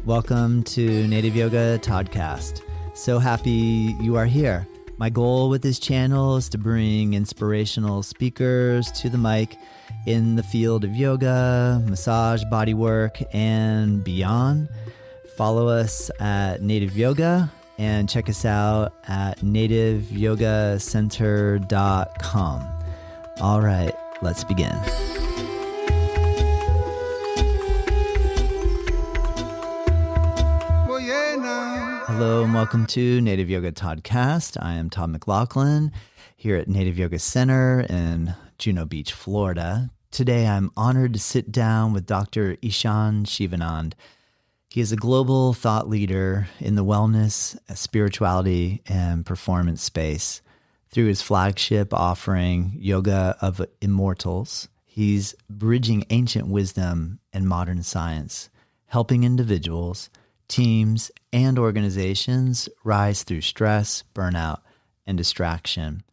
Welcome to Native Yoga Toddcast. So happy you are here. My goal with this channel is to bring inspirational speakers to the mic in the field of yoga, massage, bodywork, and beyond. Follow us at Native Yoga and check us out at nativeyogacenter.com. All right, let's begin. Hello and welcome to Native Yoga Toddcast. I am Todd McLaughlin here at Native Yoga Center in Juno Beach, Florida. Today I'm honored to sit down with Dr. Ishan Shivanand. He is a global thought leader in the wellness, spirituality, and performance space. Through his flagship offering, Yoga of Immortals, he's bridging ancient wisdom and modern science, helping individuals, teams, and organizations rise through stress, burnout, and distraction.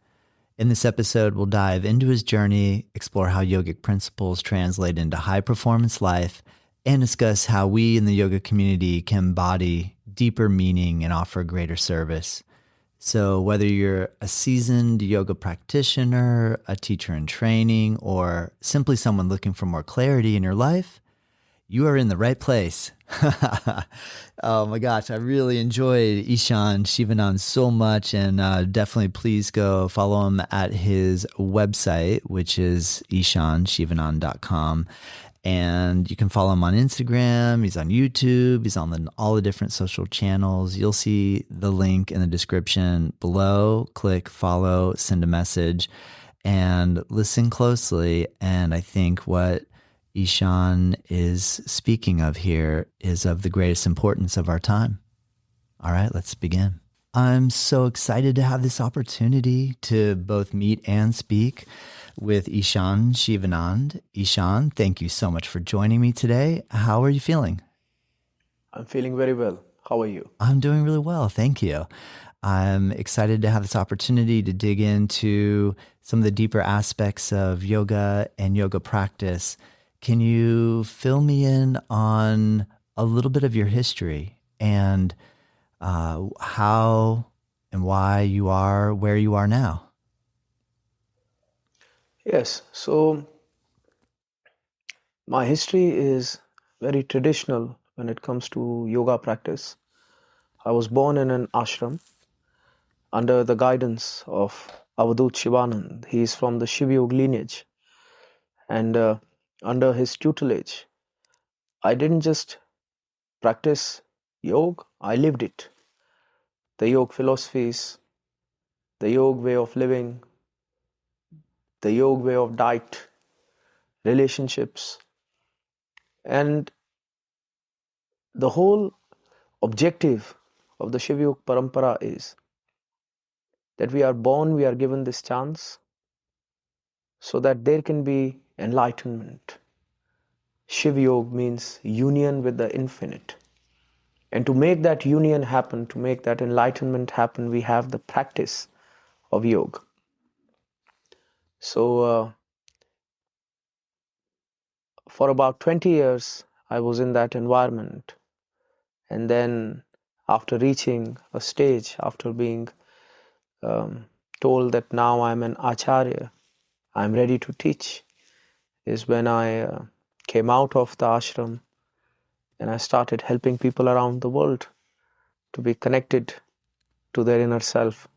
In this episode, we'll dive into his journey, explore how yogic principles translate into high-performance life, and discuss how we in the yoga community can embody deeper meaning and offer greater service. So whether you're a seasoned yoga practitioner, a teacher in training, or simply someone looking for more clarity in your life, you are in the right place. Oh my gosh, I really enjoyed Ishan Shivanand so much, and definitely please go follow him at his website, which is ishanshivanand.com. And you can follow him on Instagram. He's on YouTube. He's on all the different social channels. You'll see the link in the description below. Click, follow, send a message, and listen closely. And I think what Ishan is speaking of here is of the greatest importance of our time. All right, let's begin. I'm so excited to have this opportunity to both meet and speak with Ishan Shivanand. Ishan, thank you so much for joining me today. How are you feeling? I'm feeling very well. How are you? I'm doing really well, thank you. I'm excited to have this opportunity to dig into some of the deeper aspects of yoga and yoga practice. Can you fill me in on a little bit of your history and how and why you are where you are now? Yes, so my history is very traditional when it comes to yoga practice. I was born in an ashram under the guidance of Avadut Shivanand. He is from the Shiv Yog lineage. And under his tutelage, I didn't just practice yoga, I lived it. The yoga philosophies, the yoga way of living, the yoga way of diet, relationships, and the whole objective of the Shiv Yog parampara is that we are born, we are given this chance so that there can be enlightenment. Shiv Yog means union with the infinite. And to make that union happen, to make that enlightenment happen, we have the practice of yoga. So for about 20 years, I was in that environment. And then after reaching a stage, after being told that now I'm an Acharya, I'm ready to teach, is when I came out of the ashram and I started helping people around the world to be connected to their inner self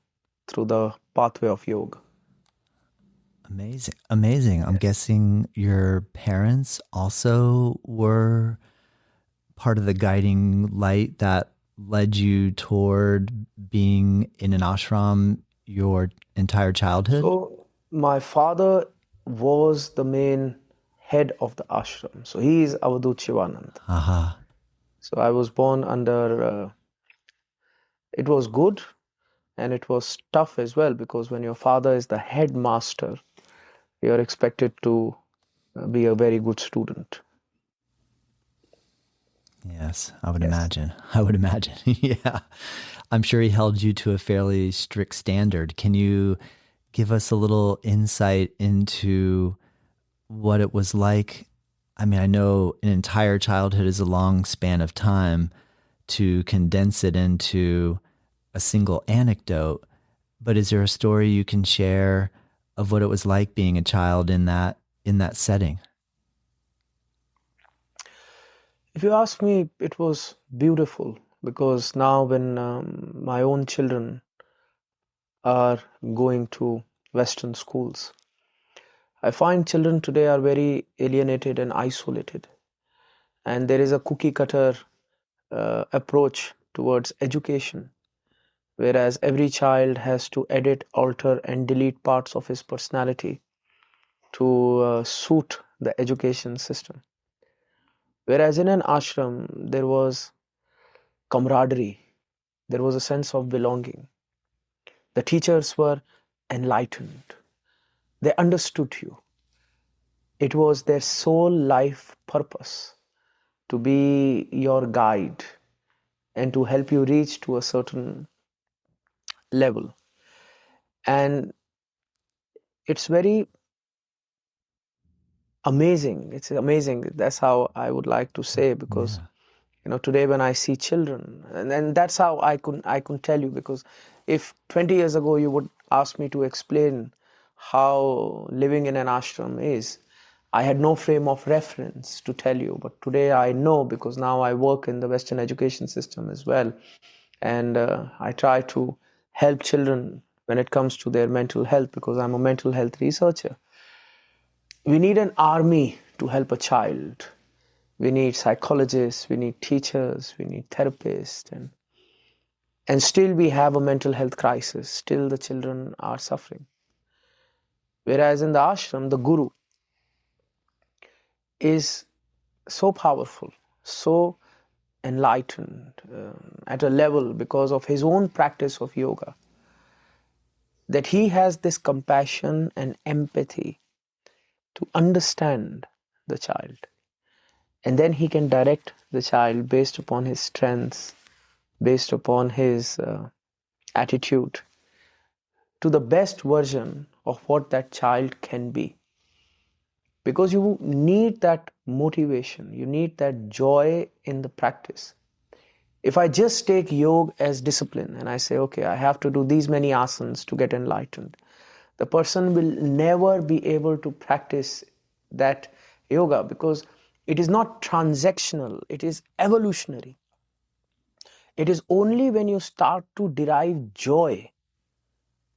through the pathway of yoga. Amazing. Amazing. I'm guessing your parents also were part of the guiding light that led you toward being in an ashram your entire childhood? So my father was the main head of the ashram. So he is Avadut Shivanand. Aha. So I was born under, it was good and it was tough as well, because when your father is the headmaster, you're expected to be a very good student. Yes, I would imagine. I would imagine. Yeah. I'm sure he held you to a fairly strict standard. Can you give us a little insight into what it was like? I mean, I know an entire childhood is a long span of time, to condense it into a single anecdote, but is there a story you can share of what it was like being a child in that setting? If you ask me, it was beautiful because now when my own children are going to Western schools, I find children today are very alienated and isolated. And there is a cookie cutter approach towards education, whereas every child has to edit, alter, and delete parts of his personality to suit the education system. Whereas in an ashram, there was camaraderie, there was a sense of belonging. The teachers were enlightened, they understood you. It was their sole life purpose to be your guide and to help you reach to a certain level. And it's very amazing. It's amazing. That's how I would like to say, because today when I see children, and that's how I can tell you, because if 20 years ago you would ask me to explain how living in an ashram is, I had no frame of reference to tell you. But today I know, because now I work in the Western education system as well, and I try to help children when it comes to their mental health, because I'm a mental health researcher. We need an army to help a child. We need psychologists, we need teachers, we need therapists, and still we have a mental health crisis. Still the children are suffering. Whereas in the ashram, the guru is so powerful, so enlightened at a level because of his own practice of yoga, that he has this compassion and empathy to understand the child. And then he can direct the child based upon his strengths, based upon his attitude, to the best version of what that child can be. Because you need that motivation, you need that joy in the practice. If I just take yoga as discipline and I say, okay, I have to do these many asanas to get enlightened, the person will never be able to practice that yoga, because it is not transactional, it is evolutionary. It is only when you start to derive joy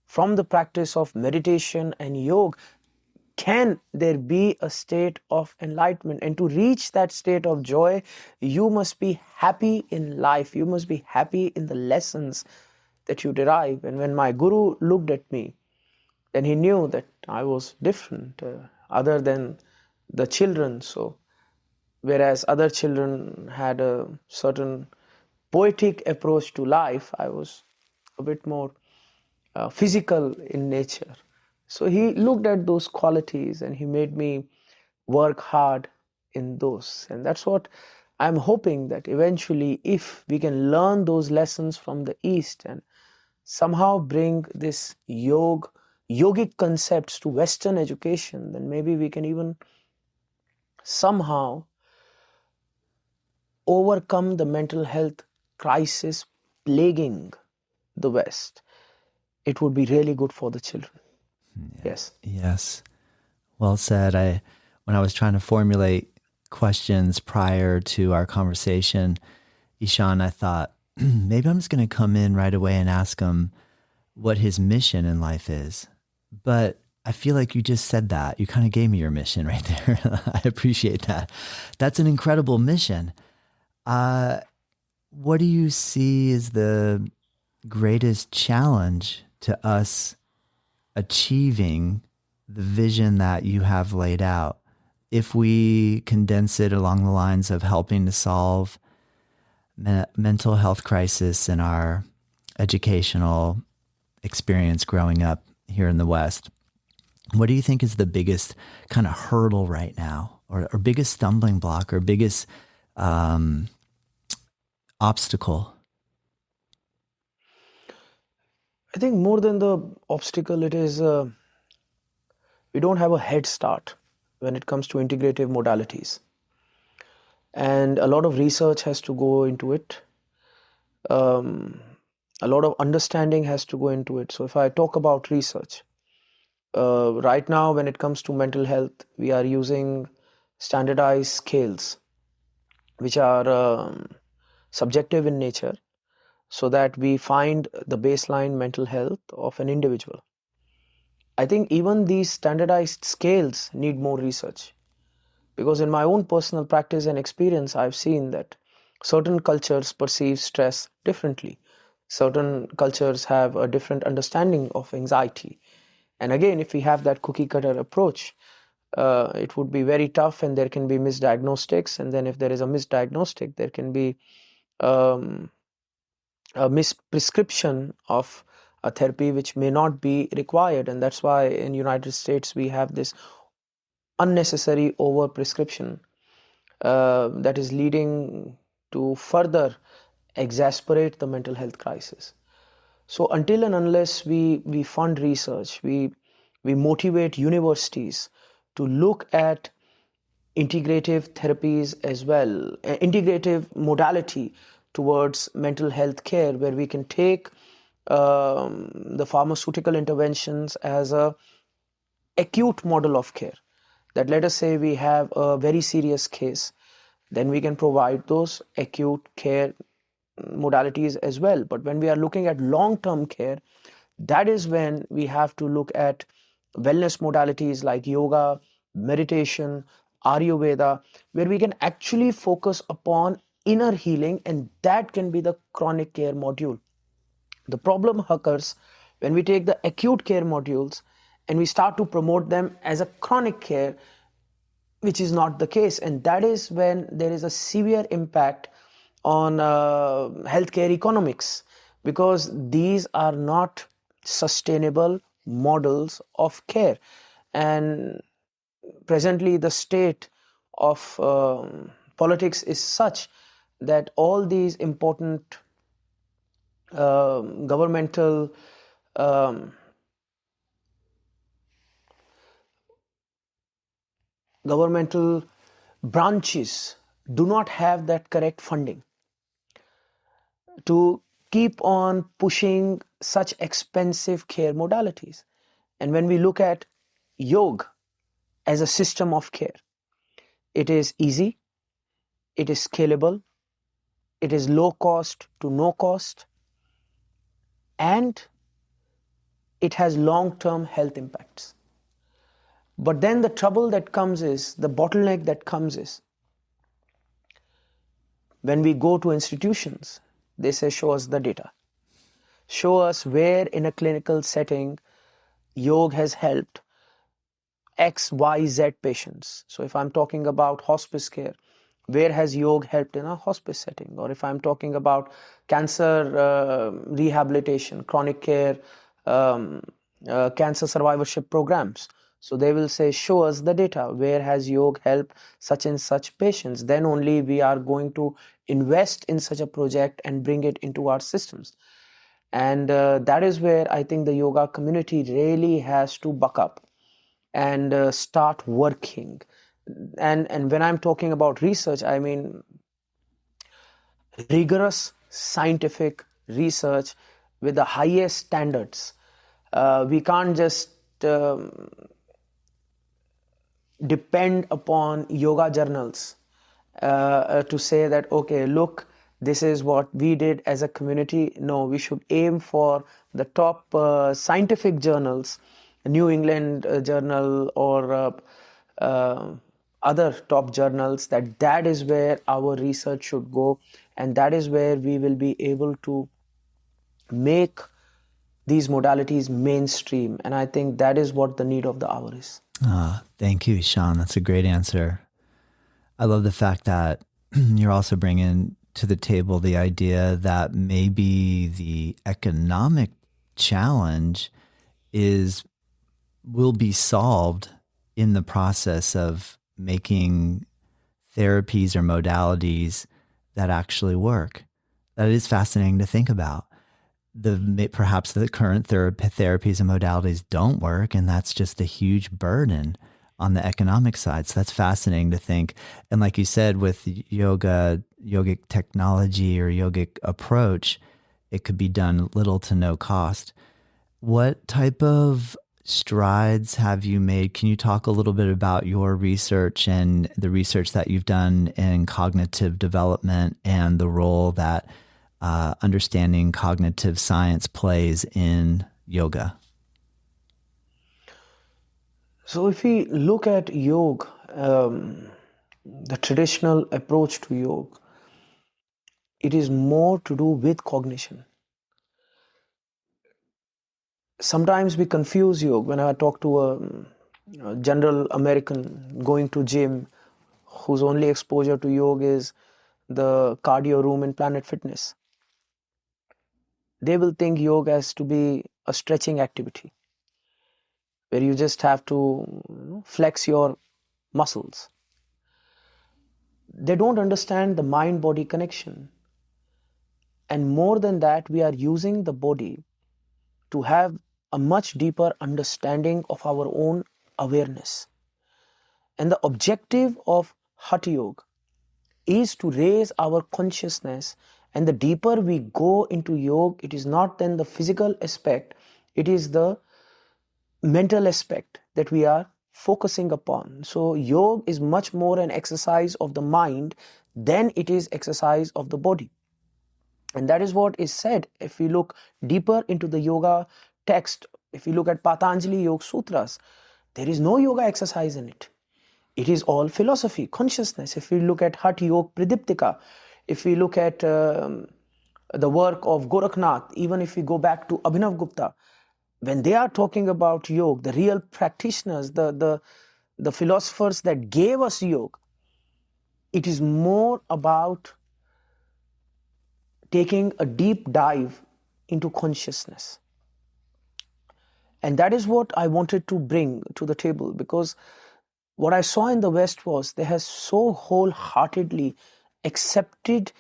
from the practice of meditation and yoga can there be a state of enlightenment. And to reach that state of joy, you must be happy in life. You must be happy in the lessons that you derive. And when my guru looked at me, then he knew that I was different, other than the children. So, whereas other children had a certain poetic approach to life, I was a bit more physical in nature. So he looked at those qualities and he made me work hard in those. And that's what I'm hoping, that eventually, if we can learn those lessons from the East and somehow bring this yogic concepts to Western education, then maybe we can even somehow overcome the mental health crisis plaguing the West. It would be really good for the children. Yes. Yes. Well said. When I was trying to formulate questions prior to our conversation, Ishan, I thought maybe I'm just going to come in right away and ask him what his mission in life is. But I feel like you just said that. You kind of gave me your mission right there. I appreciate that. That's an incredible mission. What do you see as the greatest challenge to us achieving the vision that you have laid out? If we condense it along the lines of helping to solve mental health crisis in our educational experience growing up here in the West, what do you think is the biggest kind of hurdle right now, or biggest stumbling block, or biggest obstacle? I think more than the obstacle, it is we don't have a head start when it comes to integrative modalities. And a lot of research has to go into it. Um, a lot of understanding has to go into it. So if I talk about research, right now when it comes to mental health, we are using standardized scales, which are subjective in nature, so that we find the baseline mental health of an individual. I think even these standardized scales need more research, because in my own personal practice and experience, I've seen that certain cultures perceive stress differently. Certain cultures have a different understanding of anxiety. And again, if we have that cookie cutter approach, it would be very tough, and there can be misdiagnostics. And then if there is a misdiagnostic, there can be um, a misprescription of a therapy which may not be required. And that's why in United States we have this unnecessary overprescription that is leading to further exacerbate the mental health crisis. So until and unless we fund research, we motivate universities to look at integrative therapies as well, integrative modality towards mental health care, where we can take the pharmaceutical interventions as a acute model of care. That let us say we have a very serious case, then we can provide those acute care modalities as well. But when we are looking at long-term care, that is when we have to look at wellness modalities like yoga, meditation, Ayurveda, where we can actually focus upon inner healing, and that can be the chronic care module. The problem occurs when we take the acute care modules and we start to promote them as a chronic care, which is not the case. And that is when there is a severe impact on healthcare economics, because these are not sustainable models of care. And presently, the state of politics is such that all these important governmental um, governmental branches do not have that correct funding to keep on pushing such expensive care modalities. And when we look at yoga as a system of care, it is easy, it is scalable, it is low cost to no cost, and it has long-term health impacts. But then the trouble that comes is, the bottleneck that comes is, when we go to institutions, they say, show us the data. Show us where in a clinical setting yoga has helped X, Y, Z patients. So if I'm talking about hospice care, where has yoga helped in a hospice setting? Or if I'm talking about cancer rehabilitation, chronic care, cancer survivorship programs, so they will say, show us the data. Where has yoga helped such and such patients? Then only we are going to invest in such a project and bring it into our systems. And that is where I think the yoga community really has to buck up and start working. And when I'm talking about research, I mean rigorous scientific research with the highest standards. We can't just depend upon yoga journals to say that, okay, look, this is what we did as a community. No, we should aim for the top scientific journals, New England Journal, or other top journals. That is where our research should go, and that is where we will be able to make these modalities mainstream. And I think that is what the need of the hour is. Thank you, Ishan. That's a great answer. I love the fact that you're also bringing to the table the idea that maybe the economic challenge will be solved in the process of making therapies or modalities that actually work. That is fascinating to think about. Perhaps the current therapies and modalities don't work, and that's just a huge burden on the economic side. So that's fascinating to think. And like you said, with yoga yogic technology or yogic approach, it could be done little to no cost. What type of strides have you made? Can you talk a little bit about your research and the research that you've done in cognitive development and the role that understanding cognitive science plays in yoga? So if we look at yoga, the traditional approach to yoga, it is more to do with cognition. Sometimes we confuse yoga. When I talk to a general American going to gym whose only exposure to yoga is the cardio room in Planet Fitness, they will think yoga has to be a stretching activity where you just have to flex your muscles. They don't understand the mind-body connection. And more than that, we are using the body to have a much deeper understanding of our own awareness. And the objective of Hatha Yoga is to raise our consciousness. And the deeper we go into yoga, it is not then the physical aspect, it is the mental aspect that we are focusing upon. So yoga is much more an exercise of the mind than it is exercise of the body. And that is what is said. If we look deeper into the yoga text, if we look at Patanjali Yoga Sutras, there is no yoga exercise in it. It is all philosophy, consciousness. If we look at Hatha Yoga Pradiptika, if we look at the work of Gorakhnath, even if we go back to Abhinav Gupta, when they are talking about yoga, the real practitioners, the philosophers that gave us yoga, it is more about taking a deep dive into consciousness. And that is what I wanted to bring to the table, because what I saw in the West was they have so wholeheartedly accepted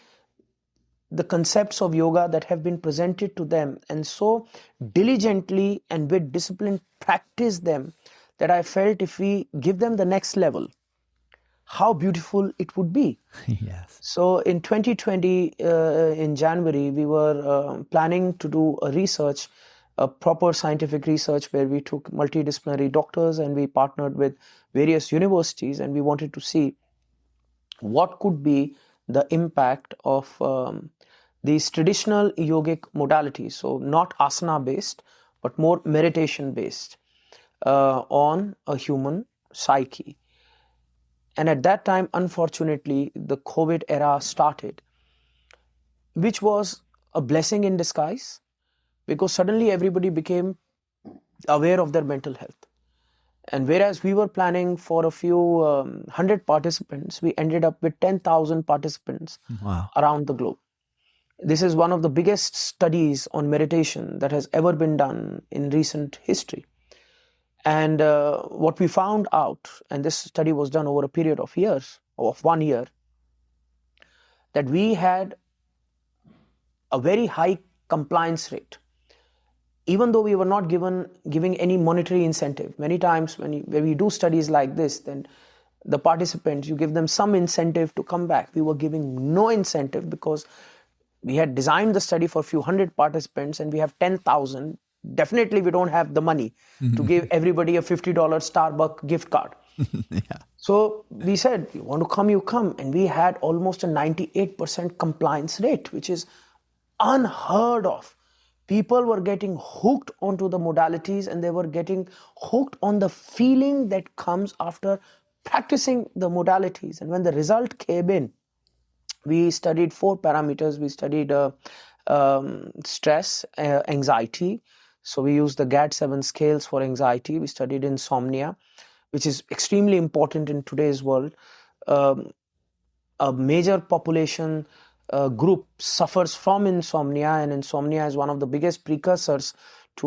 the concepts of yoga that have been presented to them and so diligently and with discipline practice them that I felt if we give them the next level, how beautiful it would be. Yes. So in 2020, in January, we were planning to do a research, a proper scientific research where we took multidisciplinary doctors and we partnered with various universities, and we wanted to see what could be the impact of these traditional yogic modalities, so not asana based, but more meditation based, on a human psyche. And at that time, unfortunately, the COVID era started, which was a blessing in disguise, because suddenly everybody became aware of their mental health. And whereas we were planning for a few 100 participants, we ended up with 10,000 participants Wow. around the globe. This is one of the biggest studies on meditation that has ever been done in recent history. And what we found out, and this study was done over a period of years, of 1 year, that we had a very high compliance rate, even though we were not giving any monetary incentive. Many times when we do studies like this, then the participants, you give them some incentive to come back. We were giving no incentive because we had designed the study for a few hundred participants and we have 10,000. Definitely we don't have the money to give everybody a $50 Starbucks gift card. Yeah. So we said, you want to come, you come. And we had almost a 98% compliance rate, which is unheard of. People were getting hooked onto the modalities and they were getting hooked on the feeling that comes after practicing the modalities. And when the result came in, we studied 4 parameters. We studied stress, anxiety. So we used the GAD-7 scales for anxiety. We studied insomnia, which is extremely important in today's world. A major population group suffers from insomnia, and insomnia is one of the biggest precursors to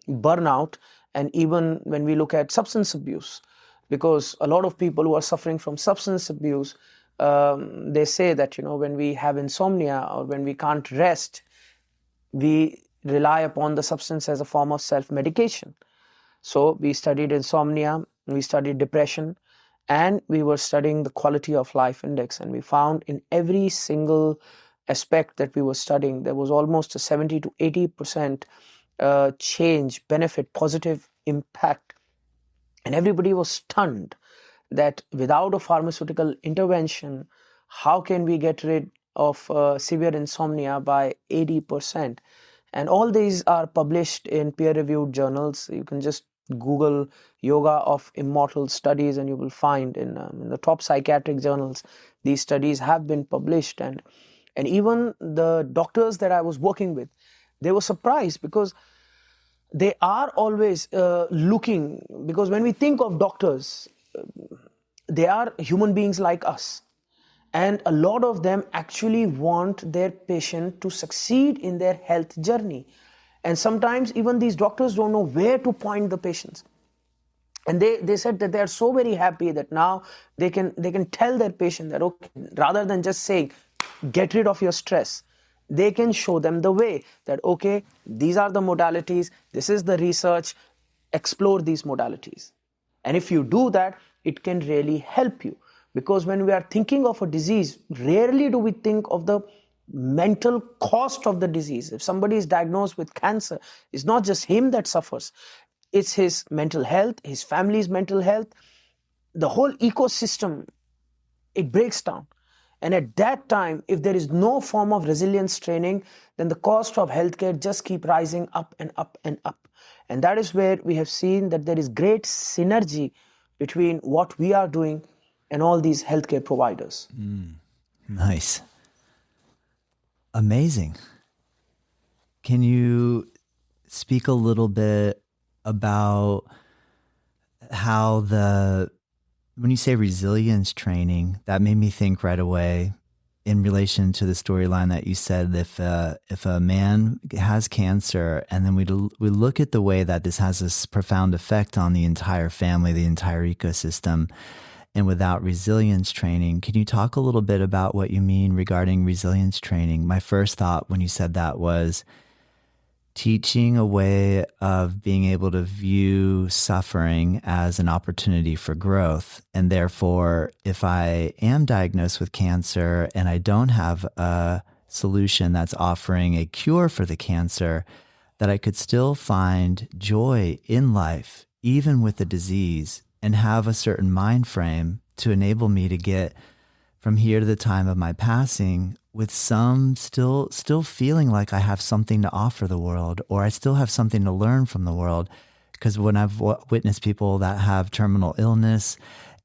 burnout. And even when we look at substance abuse, because a lot of people who are suffering from substance abuse, they say that, when we have insomnia or when we can't rest, we rely upon the substance as a form of self-medication. So we studied insomnia, we studied depression, and we were studying the quality of life index, and we found in every single aspect that we were studying, there was almost a 70 to 80% change, benefit, positive impact. And everybody was stunned that without a pharmaceutical intervention, how can we get rid of severe insomnia by 80%? And all these are published in peer-reviewed journals. You can just Google Yoga of Immortal Studies and you will find in the top psychiatric journals, these studies have been published. And even the doctors that I was working with, they were surprised because they are always looking, because when we think of doctors, they are human beings like us. And a lot of them actually want their patient to succeed in their health journey. And sometimes even these doctors don't know where to point the patients. And they said that they are so very happy that now they can tell their patient that, okay, rather than just saying, get rid of your stress, they can show them the way that, okay, these are the modalities, this is the research, explore these modalities. And if you do that, it can really help you. Because when we are thinking of a disease, rarely do we think of the mental cost of the disease. If somebody is diagnosed with cancer, it's not just him that suffers. It's his mental health, his family's mental health, the whole ecosystem, it breaks down. And at that time, if there is no form of resilience training, then the cost of healthcare just keep rising up and up and up. And that is where we have seen that there is great synergy between what we are doing and all these healthcare providers. Nice. Amazing. Can you speak a little bit about how when you say resilience training, that made me think right away in relation to the storyline that you said, if a man has cancer, and then we look at the way that this has this profound effect on the entire family, the entire ecosystem, and without resilience training, can you talk a little bit about what you mean regarding resilience training? My first thought when you said that was teaching a way of being able to view suffering as an opportunity for growth. And therefore, if I am diagnosed with cancer and I don't have a solution that's offering a cure for the cancer, that I could still find joy in life, even with the disease, and have a certain mind frame to enable me to get from here to the time of my passing with some still feeling like I have something to offer the world, or I still have something to learn from the world. Because when I've witnessed people that have terminal illness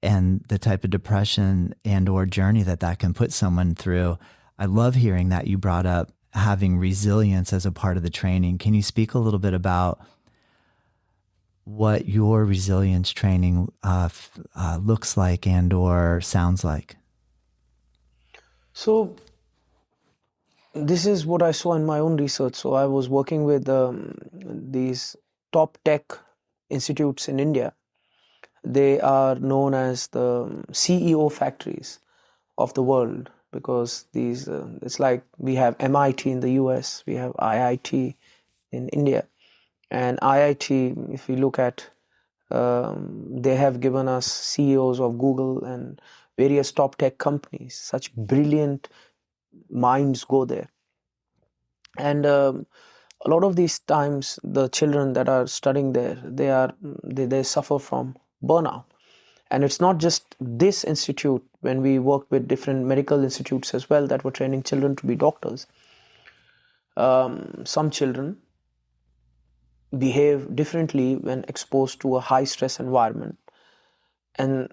and the type of depression and or journey that can put someone through, I love hearing that you brought up having resilience as a part of the training. Can you speak a little bit about what your resilience training looks like and or sounds like? So this is what I saw in my own research. So I was working with these top tech institutes in India. They are known as the CEO factories of the world, because these it's like we have MIT in the US, we have IIT in India. And IIT, if we look at, they have given us CEOs of Google and various top tech companies. Such brilliant minds go there. And a lot of these times, the children that are studying there, they suffer from burnout. And it's not just this institute. When we worked with different medical institutes as well that were training children to be doctors, some children behave differently when exposed to a high stress environment, and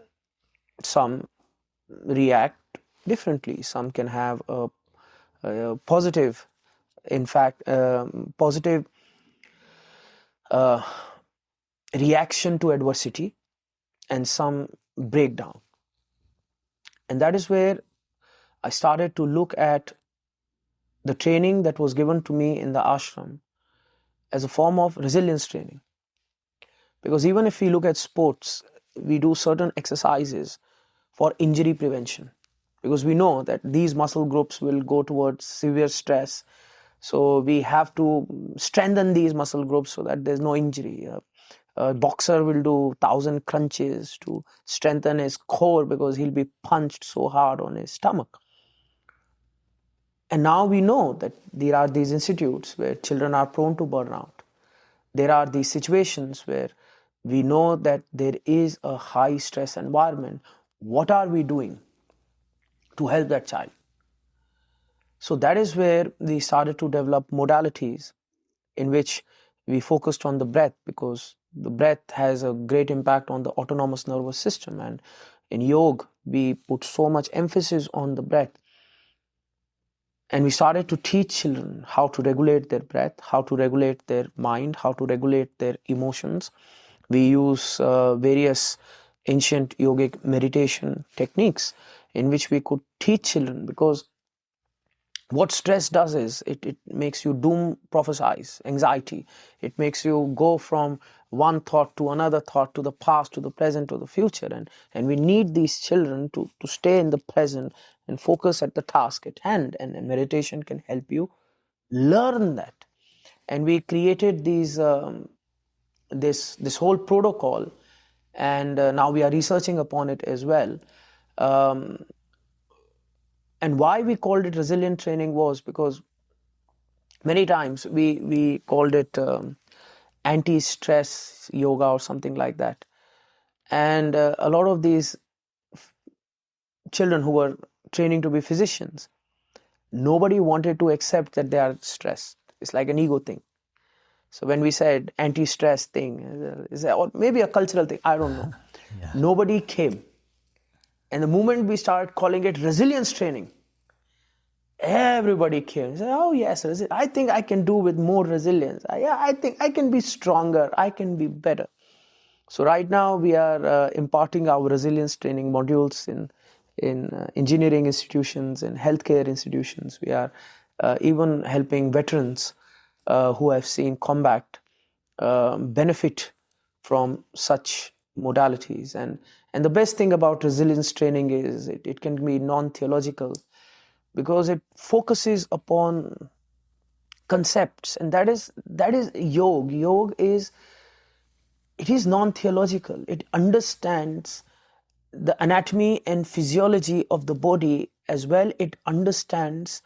some react differently. Some can have a positive, in fact, positive reaction to adversity, and some break down. And that is where I started to look at the training that was given to me in the ashram as a form of resilience training. Because even if we look at sports, we do certain exercises for injury prevention, because we know that these muscle groups will go towards severe stress. So we have to strengthen these muscle groups so that there's no injury. A boxer will do 1,000 crunches to strengthen his core because he'll be punched so hard on his stomach. And now we know that there are these institutes where children are prone to burnout. There are these situations where we know that there is a high stress environment. What are we doing to help that child? So that is where we started to develop modalities in which we focused on the breath, because the breath has a great impact on the autonomous nervous system. And in yoga, we put so much emphasis on the breath. And we started to teach children how to regulate their breath, how to regulate their mind, how to regulate their emotions. We use various ancient yogic meditation techniques in which we could teach children, because what stress does is it makes you doom prophesize, anxiety. It makes you go from one thought to another thought, to the past, to the present, to the future. And we need these children to stay in the present and focus at the task at hand. And meditation can help you learn that. And we created this whole protocol, and now we are researching upon it as well. And why we called it resilient training was because many times we called it anti-stress yoga or something like that. And a lot of these children who were training to be physicians, nobody wanted to accept that they are stressed. It's like an ego thing. So when we said anti-stress thing, or maybe a cultural thing, I don't know. Yeah. Nobody came. And the moment we started calling it resilience training, everybody came. Said, oh yes, I think I can do with more resilience. I think I can be stronger. I can be better. So right now we are imparting our resilience training modules in engineering institutions and healthcare institutions. We are even helping veterans who have seen combat benefit from such modalities. And the best thing about resilience training is it can be non-theological, because it focuses upon concepts, and that is yoga. Yoga is non-theological. It understands the anatomy and physiology of the body as well. It understands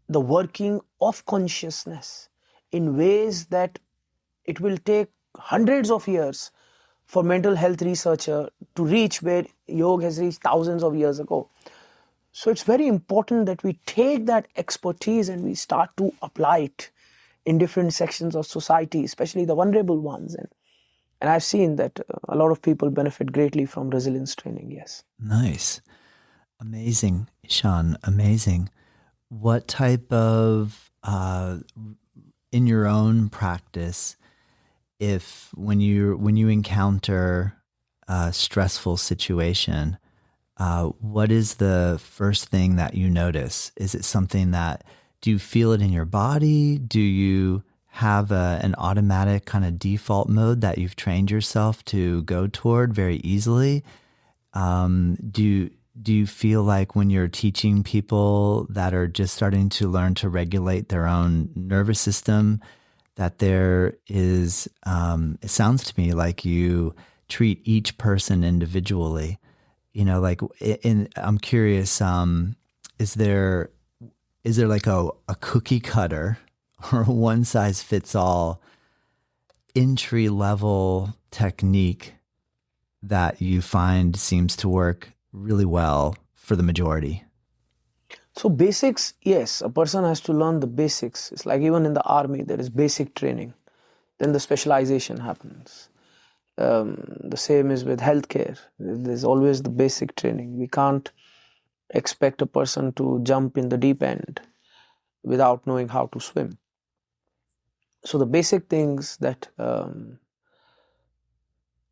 the working of consciousness in ways that it will take hundreds of years for mental health researcher to reach where yoga has reached thousands of years ago. So it's very important that we take that expertise and we start to apply it in different sections of society, especially the vulnerable ones. And I've seen that a lot of people benefit greatly from resilience training, yes. Nice. Amazing, Ishan. Amazing. What type of, in your own practice, when you encounter a stressful situation, what is the first thing that you notice? Is it something do you feel it in your body? Do you have an automatic kind of default mode that you've trained yourself to go toward very easily? Do you feel like when you're teaching people that are just starting to learn to regulate their own nervous system, that there is, it sounds to me like you treat each person individually? I'm curious, is there like a cookie cutter or one size fits all entry level technique that you find seems to work really well for the majority? So basics, yes, a person has to learn the basics. It's like even in the army, there is basic training. Then the specialization happens. The same is with healthcare. There's always the basic training. We can't expect a person to jump in the deep end without knowing how to swim. So the basic things that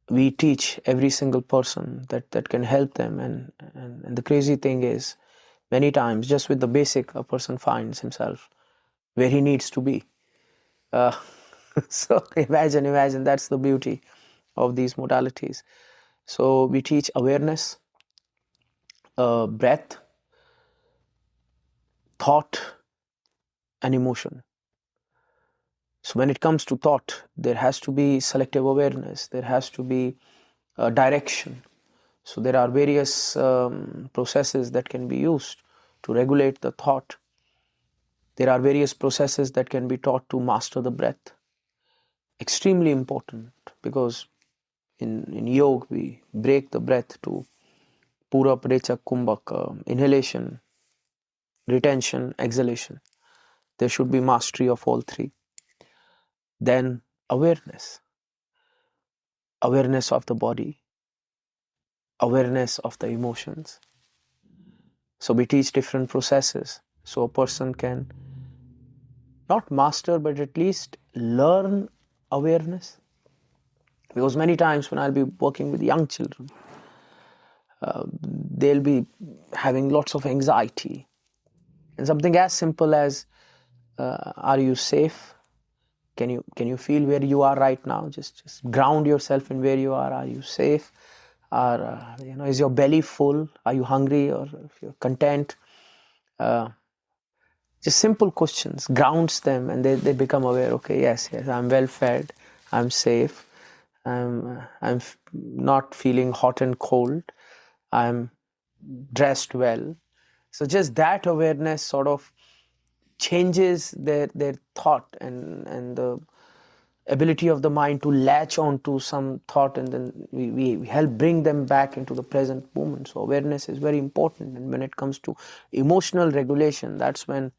we teach every single person that can help them. And the crazy thing is, many times just with the basic, a person finds himself where he needs to be. So imagine, that's the beauty of these modalities. So we teach awareness, breath, thought, and emotion. So when it comes to thought, there has to be selective awareness, there has to be direction. So there are various processes that can be used to regulate the thought. There are various processes that can be taught to master the breath. Extremely important, because in yoga we break the breath to Purap, Rechak, Kumbhak, inhalation, retention, exhalation. There should be mastery of all three. Then awareness of the body, awareness of the emotions. So we teach different processes so a person can not master but at least learn awareness. Because many times when I'll be working with young children, they'll be having lots of anxiety, and something as simple as are you safe? Can you feel where you are right now? Just ground yourself in where you are. Are you safe? Or is your belly full? Are you hungry, or if you're content? Just simple questions grounds them, and they become aware. Okay, yes, I'm well fed, I'm safe, I'm not feeling hot and cold, I'm dressed well. So just that awareness sort of changes their thought and the ability of the mind to latch on to some thought, and then we help bring them back into the present moment. So awareness is very important. And when it comes to emotional regulation, that's when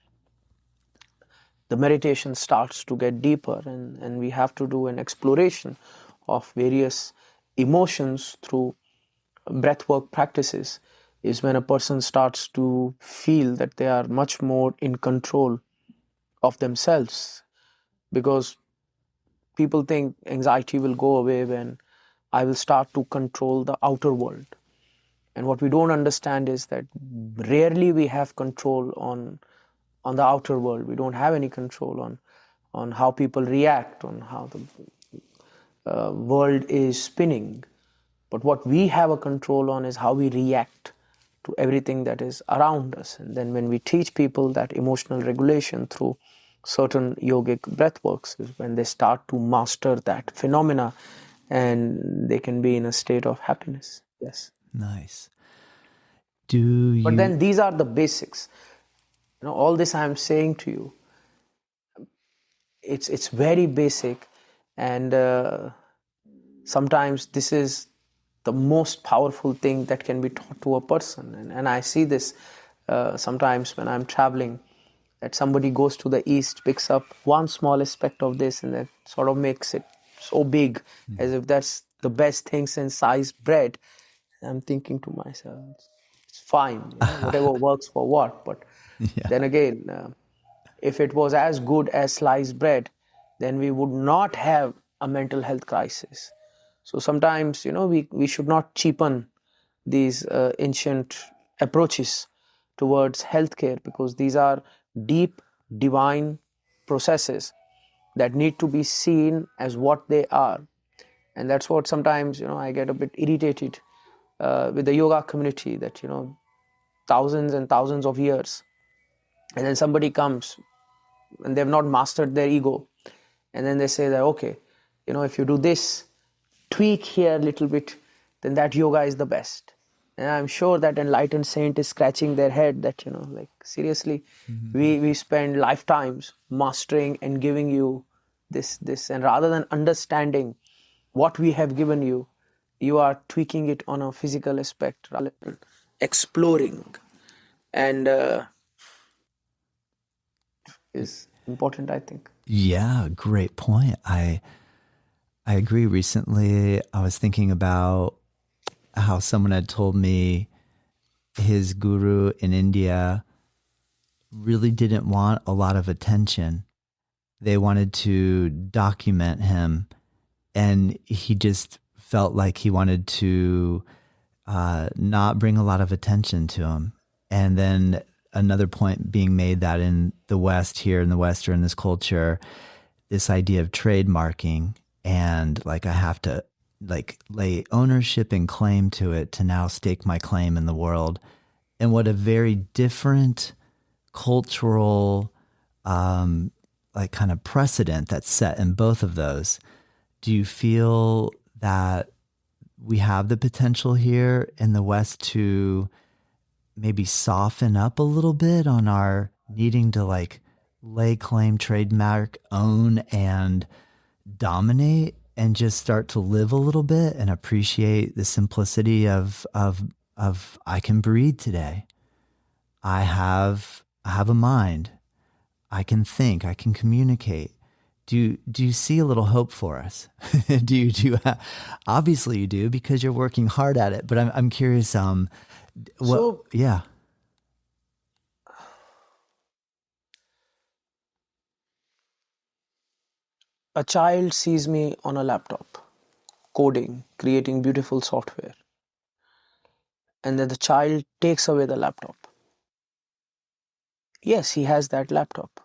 the meditation starts to get deeper, and we have to do an exploration of various emotions through breathwork practices. Is when a person starts to feel that they are much more in control of themselves, because people think anxiety will go away when I will start to control the outer world. And what we don't understand is that rarely we have control on the outer world. We don't have any control on how people react, on how the world is spinning. But what we have a control on is how we react to everything that is around us. And then when we teach people that emotional regulation through certain yogic breathworks, is when they start to master that phenomena, and they can be in a state of happiness. Yes. Nice. But then these are the basics. All this I am saying to you, it's very basic, and sometimes this is the most powerful thing that can be taught to a person. And I see this sometimes when I'm traveling, that somebody goes to the east, picks up one small aspect of this, and that sort of makes it so big, as if that's the best thing since sliced bread. And I'm thinking to myself, it's fine, whatever works for what. But then again, if it was as good as sliced bread, then we would not have a mental health crisis. So sometimes, we should not cheapen these ancient approaches towards healthcare, because these are deep divine processes that need to be seen as what they are. And that's what sometimes, I get a bit irritated with the yoga community, that, thousands and thousands of years, and then somebody comes and they've not mastered their ego, and then they say that, okay, if you do this, tweak here a little bit, then that yoga is the best. And I'm sure that enlightened saint is scratching their head that, like, seriously, we spend lifetimes mastering and giving you this, and rather than understanding what we have given you, you are tweaking it on a physical aspect rather than exploring. And is important, I think. Yeah, great point. I agree. Recently, I was thinking about how someone had told me his guru in India really didn't want a lot of attention. They wanted to document him, and he just felt like he wanted to not bring a lot of attention to him. And then another point being made that in the West, here in the West, or in this culture, this idea of trademarking, and like I have to like lay ownership and claim to it to now stake my claim in the world. And what a very different cultural like kind of precedent that's set in both of those. Do you feel that we have the potential here in the West to maybe soften up a little bit on our needing to like lay claim, trademark, own, and dominate, and just start to live a little bit and appreciate the simplicity of I can breathe today. I have a mind. I can think. I can communicate. Do you see a little hope for us? do you obviously you do, because you're working hard at it. But I'm curious. Yeah. A child sees me on a laptop, coding, creating beautiful software, and then the child takes away the laptop. Yes, he has that laptop,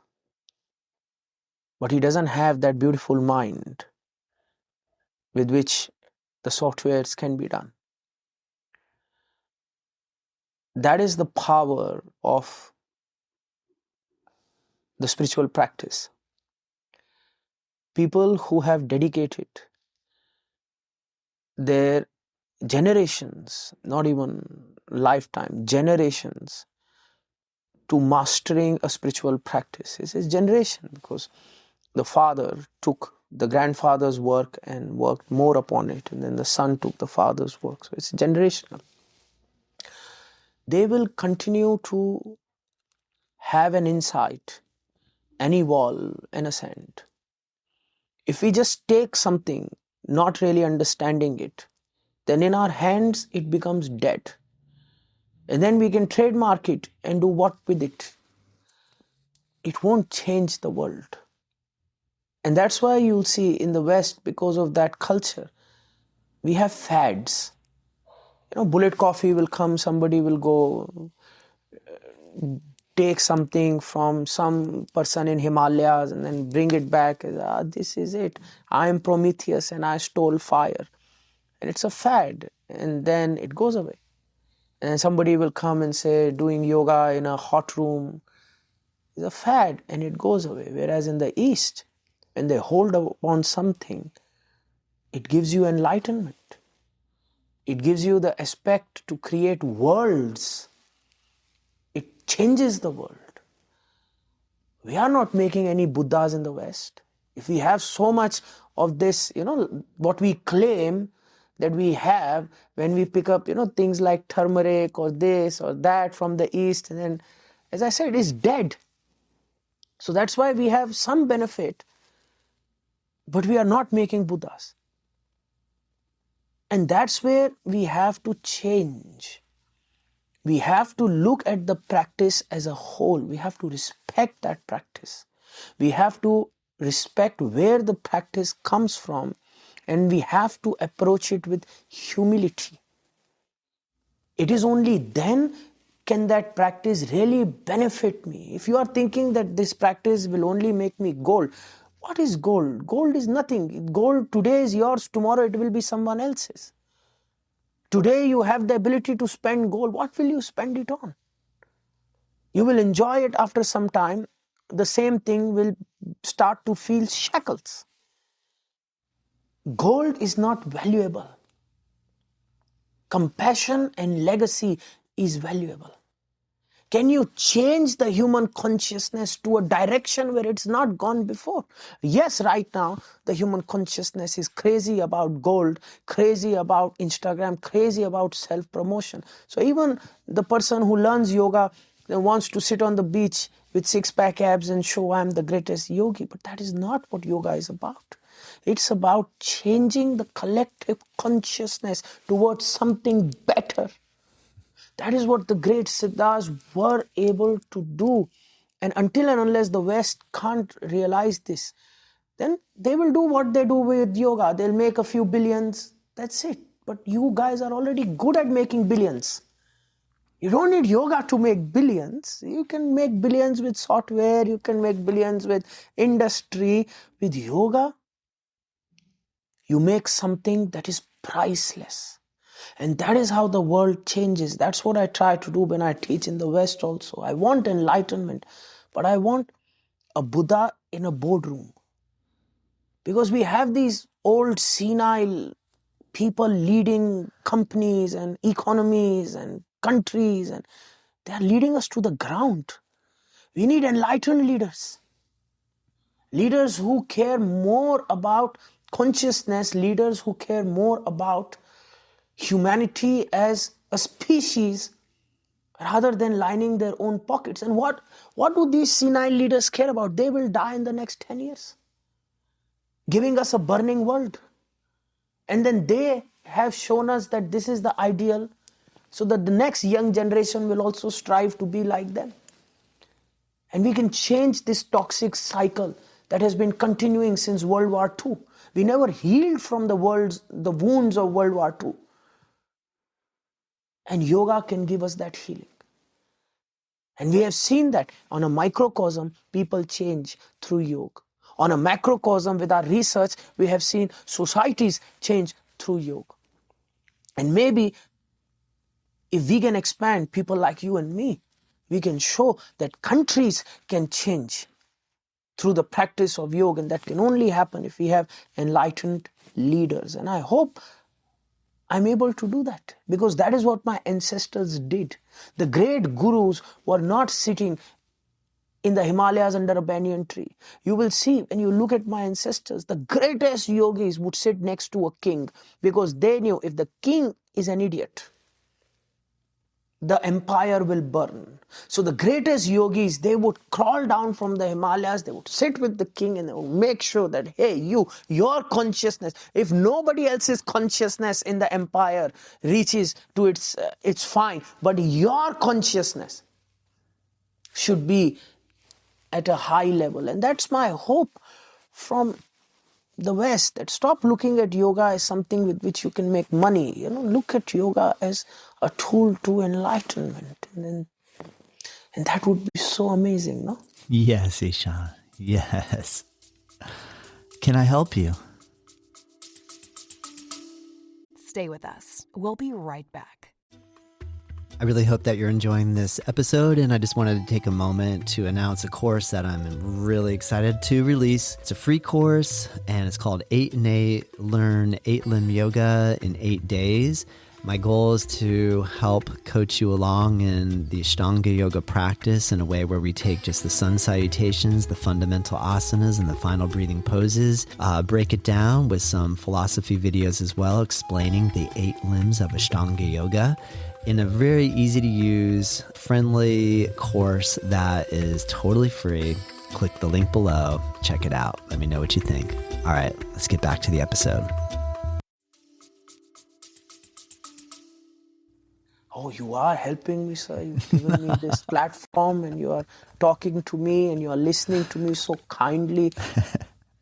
but he doesn't have that beautiful mind with which the softwares can be done. That is the power of the spiritual practice. People who have dedicated their generations, not even lifetime, generations, to mastering a spiritual practice. It's a generation, because the father took the grandfather's work and worked more upon it, and then the son took the father's work. So it's generational. They will continue to have an insight and evolve and ascend. If we just take something, not really understanding it, then in our hands it becomes dead. And then we can trademark it and do what with it? It won't change the world. And that's why you'll see in the West, because of that culture, we have fads. Bullet coffee will come, somebody will go take something from some person in Himalayas and then bring it back. This is it. I am Prometheus and I stole fire. And it's a fad. And then it goes away. And somebody will come and say doing yoga in a hot room is a fad, and it goes away. Whereas in the East, when they hold upon something, it gives you enlightenment. It gives you the aspect to create worlds. It changes the world. We are not making any Buddhas in the West. If we have so much of this, what we claim that we have, when we pick up, things like turmeric or this or that from the East, and then, as I said, it's dead. So that's why we have some benefit, but we are not making Buddhas. And that's where we have to change. We have to look at the practice as a whole. We have to respect that practice. We have to respect where the practice comes from, and we have to approach it with humility. It is only then can that practice really benefit me. If you are thinking that this practice will only make me gold, what is gold? Gold is nothing. Gold today is yours, tomorrow it will be someone else's. Today you have the ability to spend gold. What will you spend it on? You will enjoy it after some time. The same thing will start to feel shackles. Gold is not valuable. Compassion and legacy is valuable. Can you change the human consciousness to a direction where it's not gone before? Yes, right now, the human consciousness is crazy about gold, crazy about Instagram, crazy about self-promotion. So even the person who learns yoga wants to sit on the beach with six-pack abs and show I'm the greatest yogi. But that is not what yoga is about. It's about changing the collective consciousness towards something better. That is what the great Siddhas were able to do. And until and unless the West can't realize this, then they will do what they do with yoga. They'll make a few billions. That's it. But you guys are already good at making billions. You don't need yoga to make billions. You can make billions with software. You can make billions with industry. With yoga, you make something that is priceless. And that is how the world changes. That's what I try to do when I teach in the West also. I want enlightenment, but I want a Buddha in a boardroom. Because we have these old senile people leading companies and economies and countries, and they are leading us to the ground. We need enlightened leaders. Leaders who care more about consciousness, leaders who care more about humanity as a species rather than lining their own pockets. And what do these senile leaders care about? They will die in the next 10 years, giving us a burning world. And then they have shown us that this is the ideal, so that the next young generation will also strive to be like them. And we can change this toxic cycle that has been continuing since World War II. We never healed from the wounds of World War II. And yoga can give us that healing. And we have seen that on a microcosm, people change through yoga. On a macrocosm, with our research, we have seen societies change through yoga. And maybe if we can expand, people like you and me, we can show that countries can change through the practice of yoga, and that can only happen if we have enlightened leaders. And I hope I'm able to do that, because that is what my ancestors did. The great gurus were not sitting in the Himalayas under a banyan tree. You will see, when you look at my ancestors, the greatest yogis would sit next to a king, because they knew if the king is an idiot, the empire will burn. So the greatest yogis, they would crawl down from the Himalayas, they would sit with the king, and they would make sure that, hey, your consciousness, if nobody else's consciousness in the empire reaches to it's fine, but your consciousness should be at a high level. And that's my hope from the West, that stop looking at yoga as something with which you can make money. Look at yoga as a tool to enlightenment. And that would be so amazing, no? Yes, Ishan. Yes. Can I help you? Stay with us. We'll be right back. I really hope that you're enjoying this episode, and I just wanted to take a moment to announce a course that I'm really excited to release. It's a free course, and it's called 8 in 8, Learn 8 Limb Yoga in 8 days. My goal is to help coach you along in the Ashtanga yoga practice in a way where we take just the sun salutations, the fundamental asanas, and the final breathing poses, break it down with some philosophy videos as well, explaining the 8 limbs of Ashtanga yoga in a very easy to use, friendly course that is totally free. Click the link below, check it out. Let me know what you think. All right, let's get back to the episode. Oh, you are helping me, sir. You've given me this platform, and you are talking to me, and you are listening to me so kindly.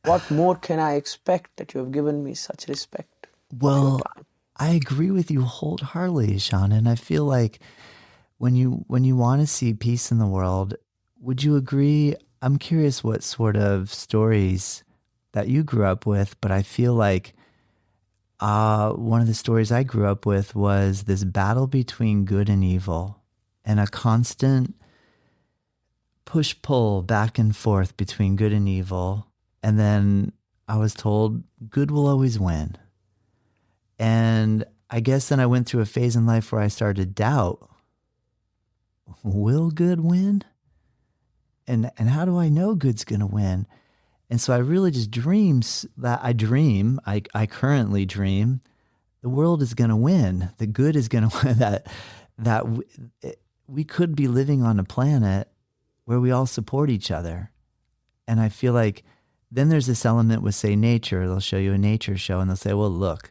What more can I expect that you have given me such respect? Well, I agree with you wholeheartedly, Ishan, and I feel like when you want to see peace in the world, would you agree? I'm curious what sort of stories that you grew up with, but I feel like one of the stories I grew up with was this battle between good and evil, and a constant push-pull back and forth between good and evil. And then I was told good will always win. And I guess then I went through a phase in life where I started to doubt, will good win? And how do I know good's going to win? And so I really just I currently dream the world is going to win. The good is going to win, that we could be living on a planet where we all support each other. And I feel like then there's this element with, say, nature. They'll show you a nature show and they'll say, well, look,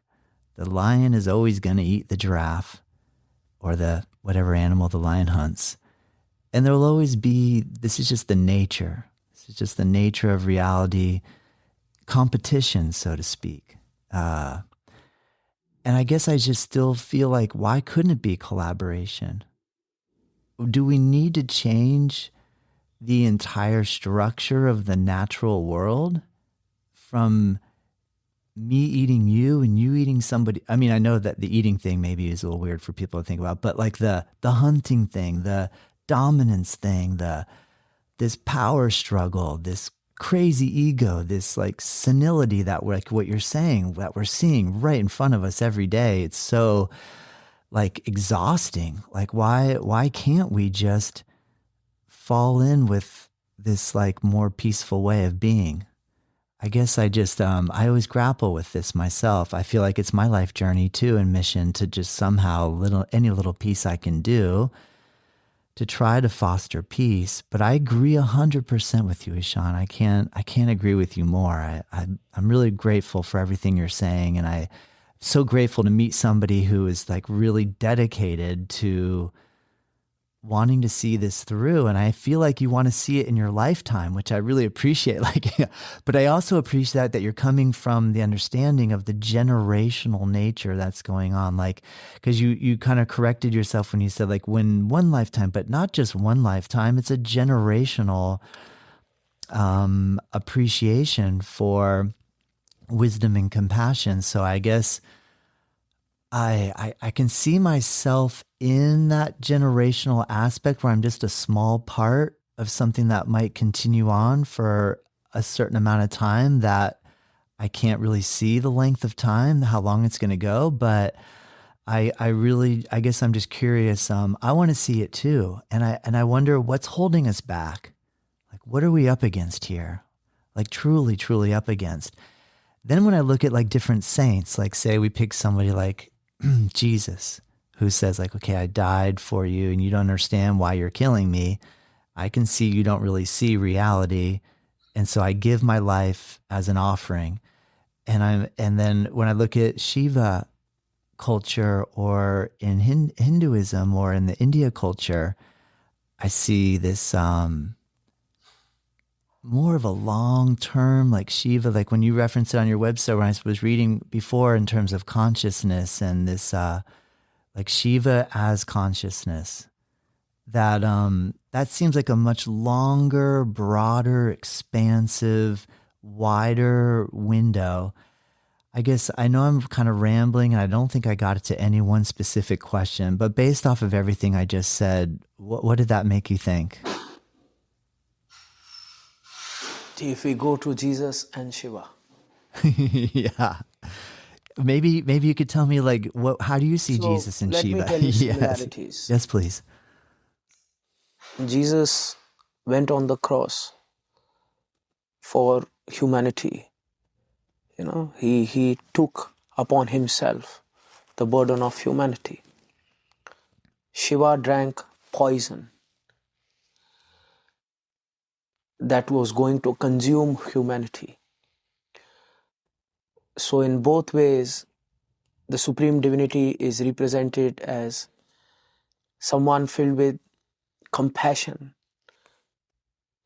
the lion is always going to eat the giraffe or the whatever animal the lion hunts. And there will always be, this is just the nature. This is just the nature of reality, competition, so to speak. And I guess I just still feel like, why couldn't it be collaboration? Do we need to change the entire structure of the natural world from me eating you and you eating somebody? I mean, I know that the eating thing maybe is a little weird for people to think about, but like the hunting thing, the dominance thing, this power struggle, this crazy ego, this like senility that we're like what you're saying, that we're seeing right in front of us every day. It's so like exhausting. Like why can't we just fall in with this like more peaceful way of being? I guess I always grapple with this myself. I feel like it's my life journey too and mission to just somehow any little piece I can do to try to foster peace. But I agree 100% with you, Ishan. I can't agree with you more. I'm really grateful for everything you're saying. And I'm so grateful to meet somebody who is like really dedicated to wanting to see this through. And I feel like you want to see it in your lifetime, which I really appreciate. Like, but I also appreciate that you're coming from the understanding of the generational nature that's going on. Like, because you kind of corrected yourself when you said like when one lifetime, but not just one lifetime, it's a generational appreciation for wisdom and compassion. So I guess I can see myself in that generational aspect where I'm just a small part of something that might continue on for a certain amount of time that I can't really see the length of time, how long it's going to go. But I guess I'm just curious. I want to see it too. And I wonder what's holding us back. Like, what are we up against here? Like truly, truly up against. Then when I look at like different saints, like say we pick somebody like Jesus, who says like, okay, I died for you and you don't understand why you're killing me. I can see you don't really see reality. And so I give my life as an offering. And then when I look at Shiva culture or in Hinduism or in the India culture, I see this, more of a long-term, like Shiva, like when you referenced it on your website, when I was reading before in terms of consciousness and this, like Shiva as consciousness, that seems like a much longer, broader, expansive, wider window. I guess I know I'm kind of rambling and I don't think I got it to any one specific question, but based off of everything I just said, what did that make you think? If we go to Jesus and Shiva, Yeah. Maybe you could tell me like how do you see so Jesus and let me Shiva? tell you Yes. similarities. Yes, please. Jesus went on the cross for humanity. You know, he took upon himself the burden of humanity. Shiva drank poison that was going to consume humanity. So in both ways, the Supreme Divinity is represented as someone filled with compassion,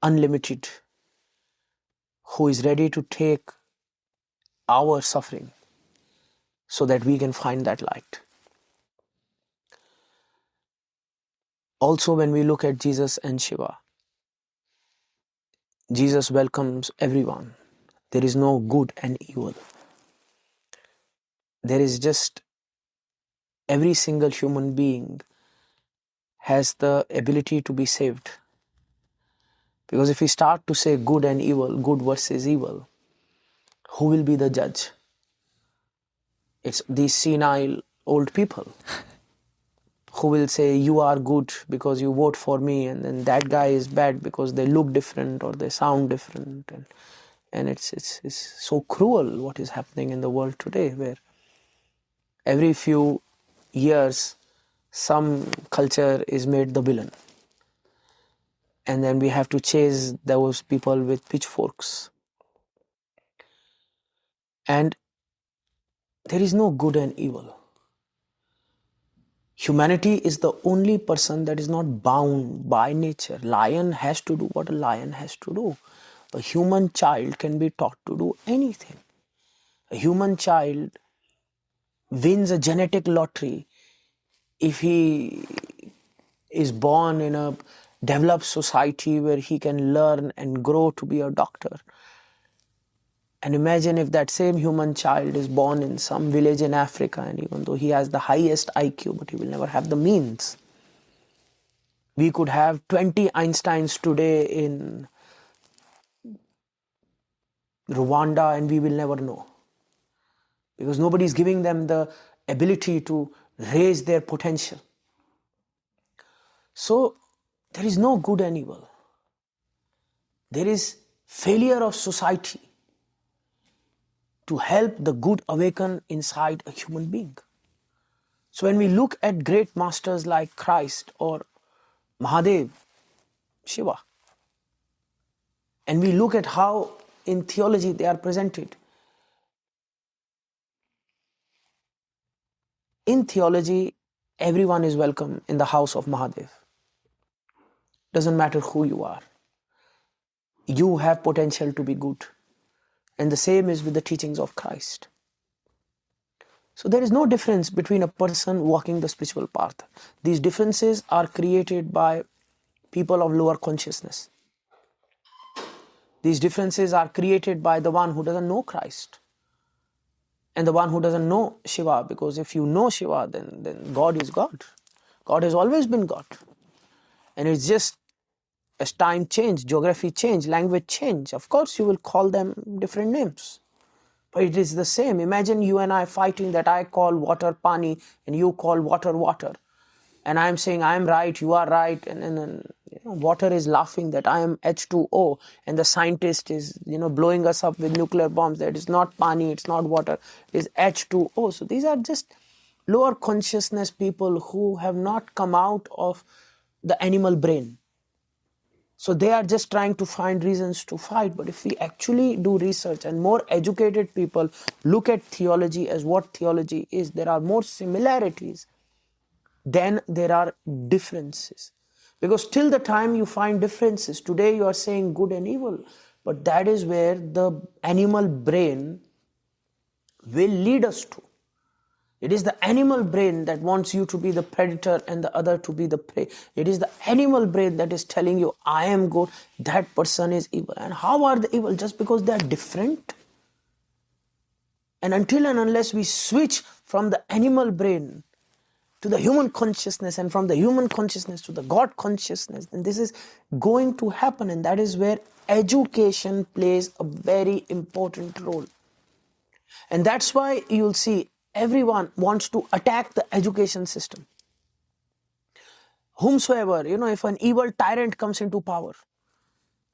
unlimited, who is ready to take our suffering so that we can find that light. Also, when we look at Jesus and Shiva, Jesus welcomes everyone. There is no good and evil. There is just every single human being has the ability to be saved. Because if we start to say good and evil, good versus evil, who will be the judge? It's these senile old people who will say you are good because you vote for me, and then that guy is bad because they look different or they sound different. And it's so cruel what is happening in the world today, where every few years some culture is made the villain. And then we have to chase those people with pitchforks. And there is no good and evil. Humanity is the only person that is not bound by nature. Lion has to do what a lion has to do. A human child can be taught to do anything. A human child wins a genetic lottery if he is born in a developed society where he can learn and grow to be a doctor. And imagine if that same human child is born in some village in Africa, and even though he has the highest IQ, but he will never have the means. We could have 20 Einsteins today in Rwanda and we will never know. Because nobody is giving them the ability to raise their potential. So there is no good and evil. There is failure of society to help the good awaken inside a human being. So when we look at great masters like Christ or Mahadev, Shiva, and we look at how in theology they are presented. In theology, everyone is welcome in the house of Mahadev. Doesn't matter who you are. You have potential to be good. And the same is with the teachings of Christ. So there is no difference between a person walking the spiritual path. These differences are created by people of lower consciousness. These differences are created by the one who doesn't know Christ and the one who doesn't know Shiva, because if you know Shiva, then God is God. God has always been God. And it's just as time change, geography change, language change, of course you will call them different names. But it is the same. Imagine you and I fighting that I call water pani and you call water water. And I'm saying I'm right, you are right, and water is laughing that I am H2O, and the scientist is blowing us up with nuclear bombs that it's not pani, it's not water, it's H2O. So these are just lower consciousness people who have not come out of the animal brain. So they are just trying to find reasons to fight. But if we actually do research and more educated people look at theology as what theology is, there are more similarities than there are differences. Because till the time you find differences, today you are saying good and evil, but that is where the animal brain will lead us to. It is the animal brain that wants you to be the predator and the other to be the prey. It is the animal brain that is telling you, I am good, that person is evil. And how are they evil? Just because they are different? And until and unless we switch from the animal brain to the human consciousness and from the human consciousness to the God consciousness, then this is going to happen. And that is where education plays a very important role. And that's why you'll see everyone wants to attack the education system. Whomsoever, if an evil tyrant comes into power,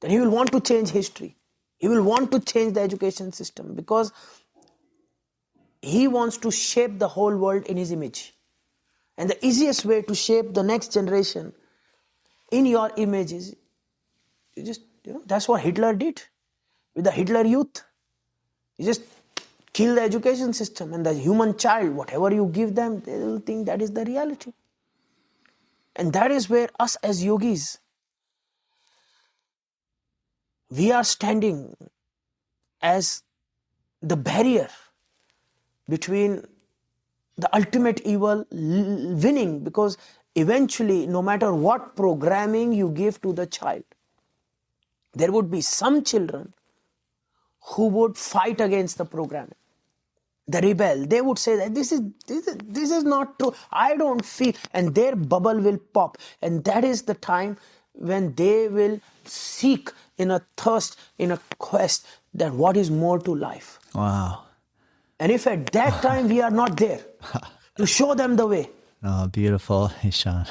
then he will want to change history. He will want to change the education system because he wants to shape the whole world in his image. And the easiest way to shape the next generation in your image is you just, that's what Hitler did with the Hitler Youth. You just kill the education system, and the human child, whatever you give them, they will think that is the reality. And that is where us as yogis, we are standing as the barrier between the ultimate evil winning, because eventually, no matter what programming you give to the child, there would be some children who would fight against the programming. The rebel, they would say that this is not true, I don't feel, and their bubble will pop. And that is the time when they will seek in a thirst, in a quest, that what is more to life. Wow. And if at that time we are not there to show them the way. Oh, beautiful, Ishan.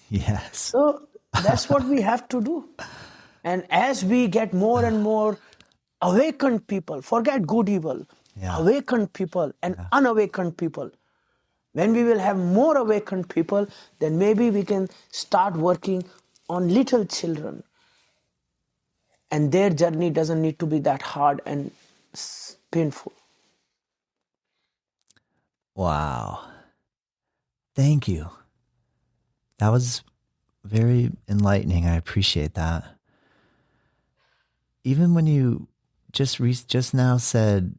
Yes. So that's what we have to do. And as we get more and more awakened people, forget good, evil, awakened people and unawakened people. When we will have more awakened people, then maybe we can start working on little children. And their journey doesn't need to be that hard and painful. Wow. Thank you. That was very enlightening. I appreciate that. Even when you just now said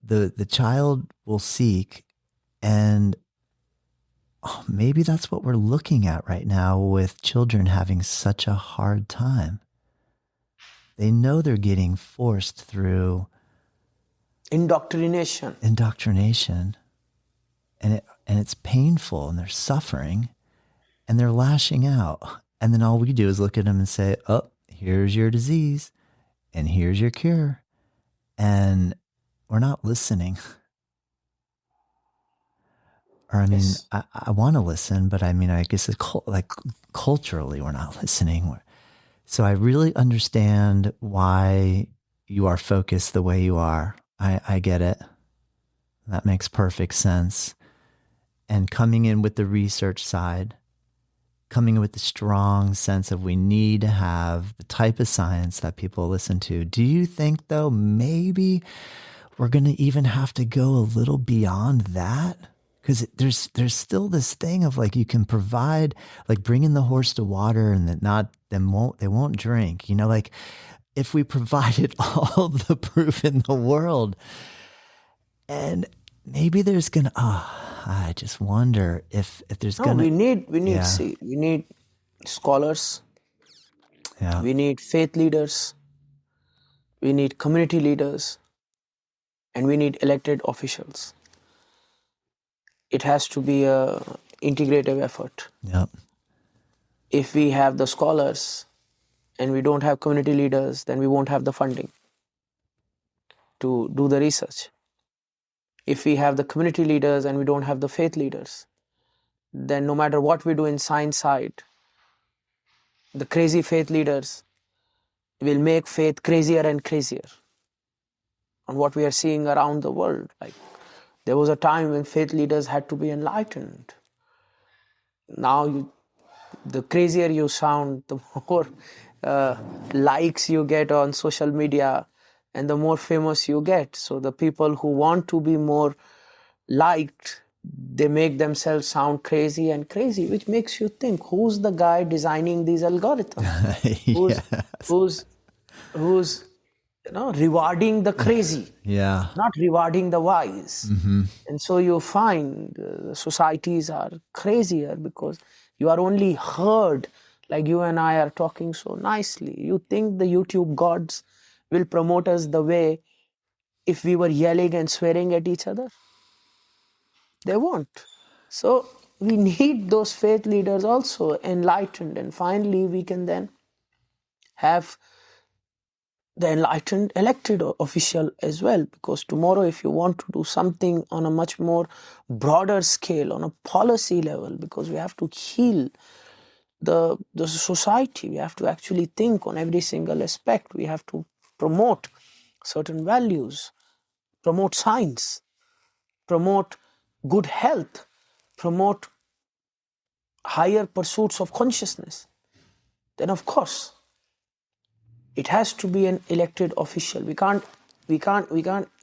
the child will seek, and maybe that's what we're looking at right now with children having such a hard time. They know they're getting forced through Indoctrination. And it's painful and they're suffering. and they're lashing out. And then all we do is look at them and say, oh, here's your disease and here's your cure. And we're not listening. Or I mean, Yes. I want to listen, but I mean, I guess it's like culturally we're not listening. So I really understand why you are focused the way you are. I get it. That makes perfect sense. And coming in with the research side, coming in with the strong sense of we need to have the type of science that people listen to. Do you think, though, maybe we're going to even have to go a little beyond that? Because there's still this thing of like you can provide, like bringing the horse to water and that they won't drink. You know, like if we provided all the proof in the world, and maybe there's gonna. I just wonder if there's No, gonna. we need Yeah. see, we need scholars, Yeah. we need faith leaders, we need community leaders, and we need elected officials. It has to be a integrative effort. Yep. If we have the scholars and we don't have community leaders, then we won't have the funding to do the research. If we have the community leaders and we don't have the faith leaders, then no matter what we do in science side, the crazy faith leaders will make faith crazier and crazier. On what we are seeing around the world, like there was a time when faith leaders had to be enlightened. Now, the crazier you sound, the more likes you get on social media, and the more famous you get. So the people who want to be more liked, they make themselves sound crazy and crazy, which makes you think, who's the guy designing these algorithms? Who's rewarding the crazy, Yeah. not rewarding the wise. And so you find societies are crazier because you are only heard, like you and I are talking so nicely. You think the YouTube gods will promote us the way if we were yelling and swearing at each other? They won't. So we need those faith leaders also enlightened, and finally we can then have the enlightened elected official as well, because tomorrow if you want to do something on a much more broader scale, on a policy level, because we have to heal the society, we have to actually think on every single aspect, we have to promote certain values, promote science, promote good health, promote higher pursuits of consciousness, then of course it has to be an elected official. We can't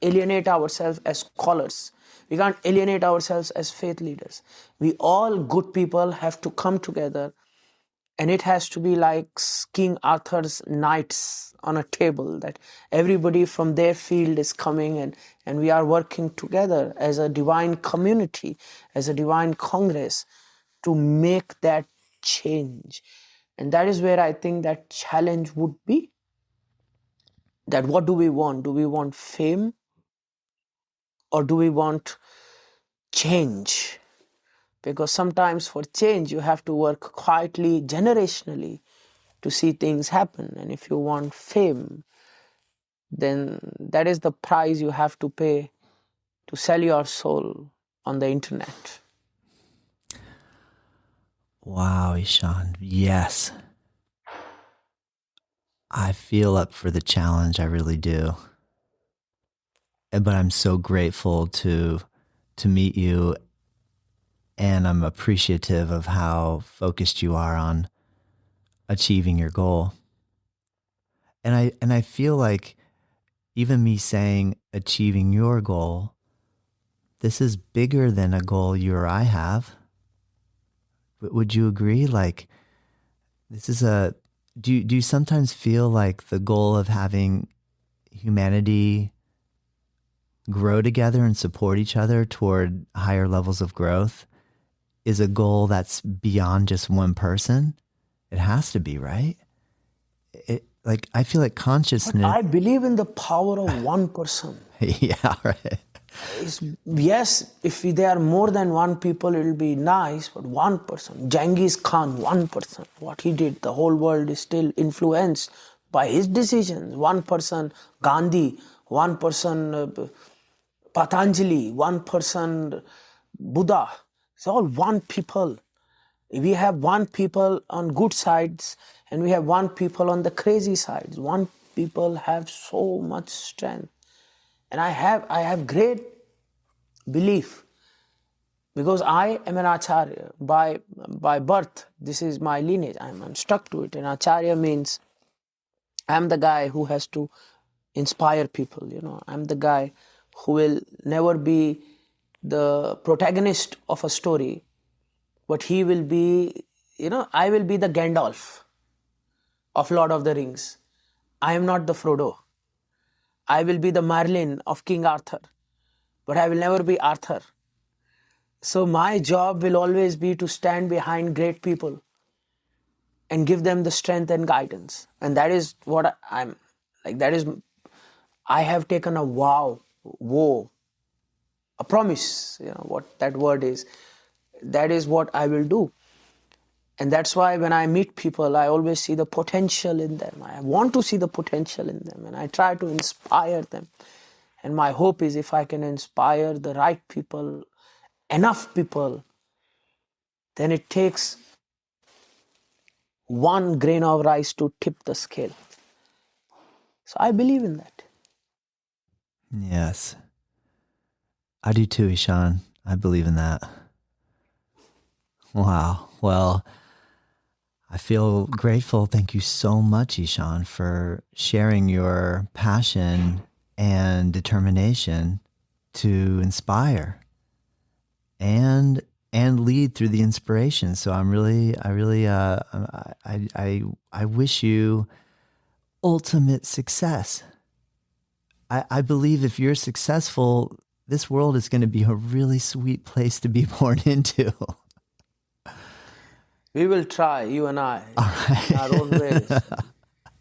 alienate ourselves as scholars. We can't alienate ourselves as faith leaders. We all good people have to come together, and it has to be like King Arthur's knights on a table, that everybody from their field is coming, and we are working together as a divine community, as a divine congress, to make that change. And that is where I think that challenge would be. That what do we want? Do we want fame, or do we want change? Because sometimes for change you have to work quietly, generationally, to see things happen. And if you want fame, then that is the price you have to pay to sell your soul on the internet. Wow, Ishan. Yes. I feel up for the challenge. I really do. But I'm so grateful to meet you, and I'm appreciative of how focused you are on achieving your goal. And I feel like even me saying achieving your goal, this is bigger than a goal you or I have. Would you agree? Like, this is do you sometimes feel like the goal of having humanity grow together and support each other toward higher levels of growth is a goal that's beyond just one person? It has to be, right? Like, I feel like But consciousness. I believe in the power of one person. Yeah, right. Yes, if there are more than one people, it will be nice, but one person, Genghis Khan, one person, what he did, the whole world is still influenced by his decisions. One person, Gandhi, one person, Patanjali, one person, Buddha. It's all one people. We have one people on good sides and we have one people on the crazy sides. One people have so much strength. And I have great belief because I am an Acharya by birth. This is my lineage. I'm stuck to it. And Acharya means I'm the guy who has to inspire people. I'm the guy who will never be the protagonist of a story, but he will be, I will be the Gandalf of Lord of the Rings. I am not the Frodo. I will be the Merlin of King Arthur, but I will never be Arthur. So my job will always be to stand behind great people and give them the strength and guidance. And that is what I'm like. I have taken a vow, a promise, what that word is. That is what I will do. And that's why when I meet people, I always see the potential in them. I want to see the potential in them and I try to inspire them. And my hope is if I can inspire the right people, enough people, then it takes one grain of rice to tip the scale. So I believe in that. Yes. I do too, Ishan. I believe in that. Wow. Well, I feel grateful. Thank you so much, Ishan, for sharing your passion and determination to inspire and lead through the inspiration. So I wish you ultimate success. I believe if you're successful, this world is going to be a really sweet place to be born into. We will try, you and I, in our own ways.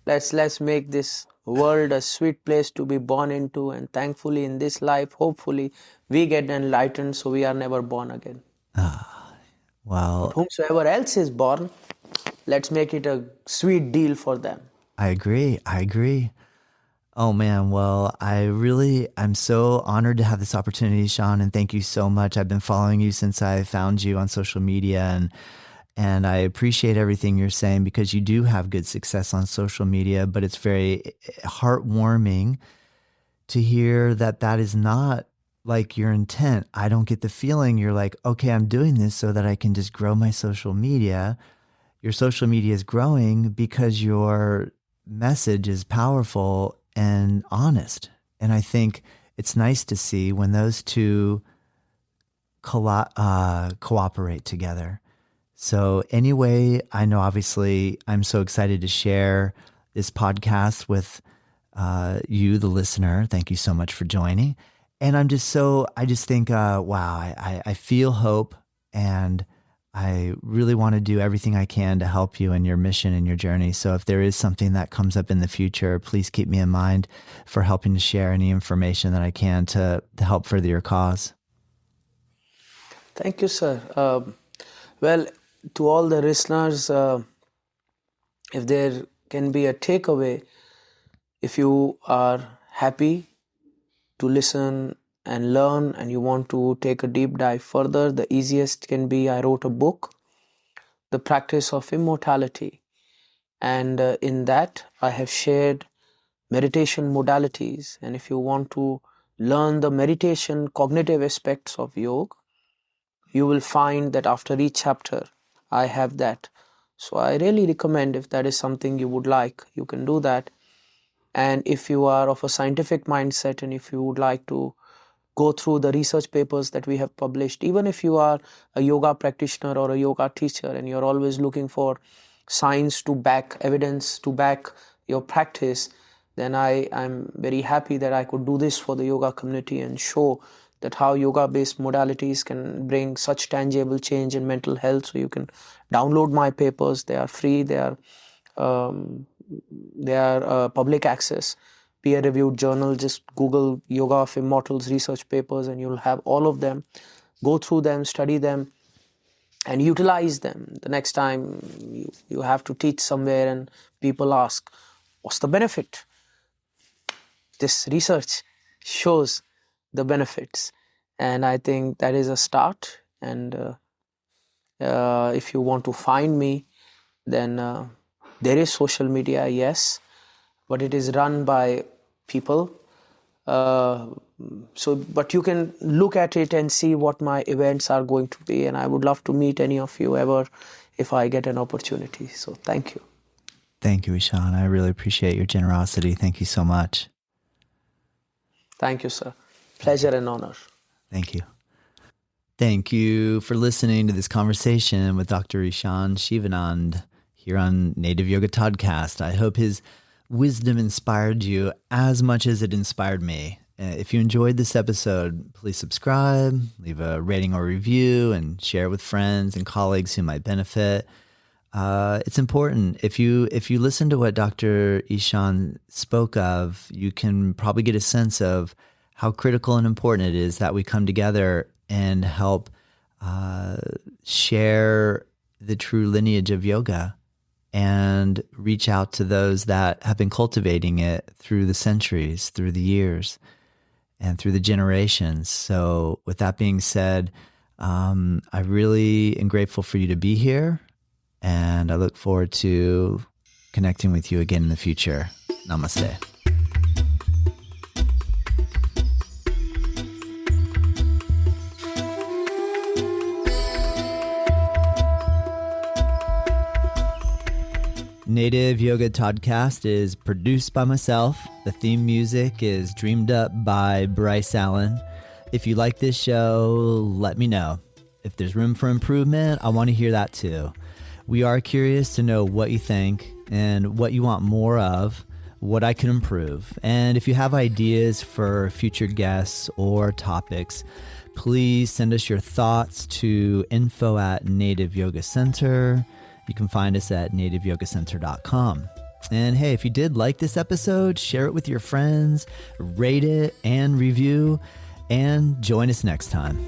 Let's make this world a sweet place to be born into, and thankfully in this life, hopefully, we get enlightened so we are never born again. Well, But whomsoever else is born, let's make it a sweet deal for them. I agree. Oh man, well, I'm so honored to have this opportunity, Sean, and thank you so much. I've been following you since I found you on social media, and I appreciate everything you're saying because you do have good success on social media, but it's very heartwarming to hear that is not like your intent. I don't get the feeling you're like, okay, I'm doing this so that I can just grow my social media. Your social media is growing because your message is powerful and honest. And I think it's nice to see when those two cooperate together. So anyway, I know obviously I'm so excited to share this podcast with you, the listener. Thank you so much for joining. And I just think, wow, I feel hope, and I really want to do everything I can to help you in your mission and your journey. So if there is something that comes up in the future, please keep me in mind for helping to share any information that I can to help further your cause. Thank you, sir. Well, to all the listeners, if there can be a takeaway, if you are happy to listen and learn and you want to take a deep dive further, the easiest can be I wrote a book, The Practice of Immortality. And in that, I have shared meditation modalities. And if you want to learn the meditation cognitive aspects of yoga, you will find that after each chapter, I have that. So I really recommend, if that is something you would like, you can do that. And if you are of a scientific mindset and if you would like to go through the research papers that we have published, even if you are a yoga practitioner or a yoga teacher and you're always looking for science to back, evidence to back your practice, then I'm very happy that I could do this for the yoga community and show that how yoga-based modalities can bring such tangible change in mental health. So you can download my papers. They are free. They are public access. peer-reviewed journal. Just Google Yoga of Immortals research papers and you'll have all of them. Go through them, study them, and utilize them. The next time you have to teach somewhere and people ask, what's the benefit? This research shows the benefits. And I think that is a start. And if you want to find me, then there is social media, yes, but it is run by people. But you can look at it and see what my events are going to be, and I would love to meet any of you ever if I get an opportunity. So thank you. Thank you, Ishan. I really appreciate your generosity. Thank you so much. Thank you, sir. Pleasure and honor. Thank you. Thank you for listening to this conversation with Dr. Ishan Shivanand here on Native Yoga Podcast. I hope his wisdom inspired you as much as it inspired me. If you enjoyed this episode, please subscribe, leave a rating or review, and share it with friends and colleagues who might benefit. It's important. If you listen to what Dr. Ishan spoke of, you can probably get a sense of how critical and important it is that we come together and help share the true lineage of yoga and reach out to those that have been cultivating it through the centuries, through the years, and through the generations. So with that being said, I really am grateful for you to be here, and I look forward to connecting with you again in the future. Namaste. Native Yoga Podcast is produced by myself. The theme music is dreamed up by Bryce Allen. If you like this show, let me know. If there's room for improvement, I want to hear that too. We are curious to know what you think and what you want more of, what I can improve. And if you have ideas for future guests or topics, please send us your thoughts to info@Native Yoga Center. You can find us at nativeyogacenter.com. And hey, if you did like this episode, share it with your friends, rate it and review, and join us next time.